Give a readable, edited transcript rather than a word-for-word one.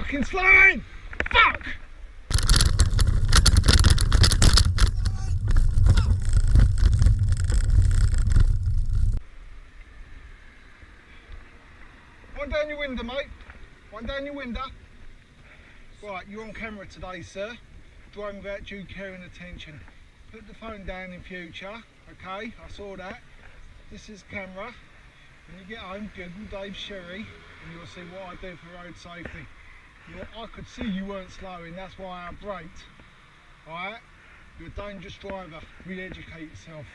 fucking slowing! Fuck! Wind down your window, mate. Wind down your window. Right, you're on camera today, sir. Driving without due care and attention. Put the phone down in future, okay? I saw that. This is camera. When you get home, Google Dave Sherry, and you'll see what I do for road safety. I could see you weren't slowing, that's why I braked. Alright? You're a dangerous driver. Re-educate yourself.